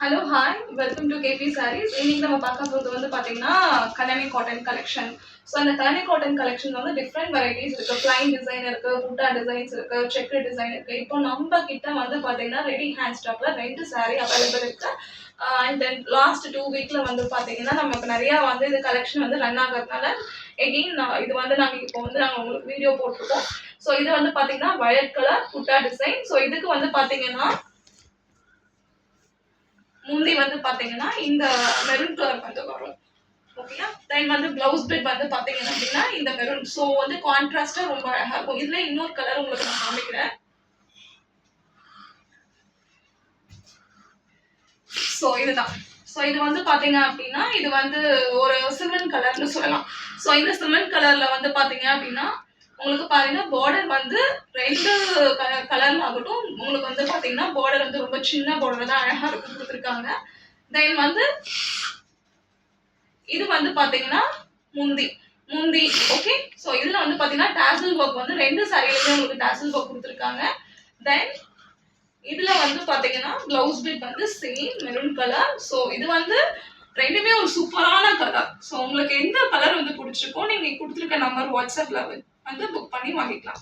Hello hi welcome to KP saris. இன்னைக்கு நம்ம பார்க்க போகிறது வந்து பார்த்தீங்கன்னா கல்யாணி காட்டன் கலெக்ஷன். ஸோ அந்த கல்யாணி காட்டன் கலெக்ஷன் வந்து டிஃப்ரெண்ட் வெரைட்டிஸ் இருக்குது. பிளைன் டிசைன் இருக்குது, புட்டா டிசைன்ஸ் இருக்குது, செக் டிசைன் இருக்குது. இப்போ நம்ம கிட்ட வந்து பார்த்தீங்கன்னா ரெடி ஹேண்ட் ஸ்டாக்ல 2 சாரீ அவைலபிள் இருக்குது. அண்ட் தென் லாஸ்ட் 2 வீக்கில் வந்து பார்த்தீங்கன்னா நமக்கு நிறையா வந்து இது கலெக்ஷன் வந்து ரன் ஆகிறதுனால எகெயின் இது வந்து நாங்கள் இப்போ வந்து நாங்கள் உங்களுக்கு வீடியோ போட்டிருக்கோம். ஸோ இது வந்து பார்த்தீங்கன்னா வயலட் கலர் புட்டா டிசைன். ஸோ இதுக்கு வந்து பார்த்தீங்கன்னா முந்தி வந்து பாத்தீங்கன்னா இந்த மெரூன் கலர் வந்து வரும். ஓகேயா? தென் வந்து பிளவுஸ் பிட் வந்து பாத்தீங்கன்னா அப்படின்னா இந்த மெரூன். ஸோ வந்து கான்ட்ராஸ்டா ரொம்ப அழகா இருக்கும். இதுல இன்னொரு கலர் உங்களுக்கு நான் காமிக்கிறேன். ஸோ இதுதான். ஸோ இது வந்து பாத்தீங்க அப்படின்னா இது வந்து ஒரு சிமெண்ட் கலர்னு சொல்லலாம். ஸோ இந்த சிமெண்ட் கலர்ல வந்து பாத்தீங்க அப்படின்னா உங்களுக்கு பாருங்க பார்டர் வந்து 2 கலர்ல ஆகட்டும். உங்களுக்கு வந்து பாத்தீங்கன்னா பார்டர் வந்து ரொம்ப சின்ன பார்டர் தான் அழகா இருக்கும் கொடுத்துருக்காங்க. தென் வந்து இது வந்து பாத்தீங்கன்னா முந்தி முந்தி ஓகே. ஸோ இதுல வந்து பாத்தீங்கன்னா டாசல் ஒர்க் வந்து 2 சாரியிலுமே உங்களுக்கு டாசல் ஒர்க் கொடுத்துருக்காங்க. தென் இதுல வந்து பாத்தீங்கன்னா பிளவுஸ் பிட் வந்து சேம் மெரூன் கலர். ஸோ இது வந்து ரெண்டுமே ஒரு சூப்பரான கலர். ஸோ உங்களுக்கு எந்த கலர் வந்து பிடிச்சிருக்கோ நீங்க கொடுத்துருக்க நம்பர் வாட்ஸ்அப்ல வந்து புக் பண்ணி வாங்கிக்கலாம்.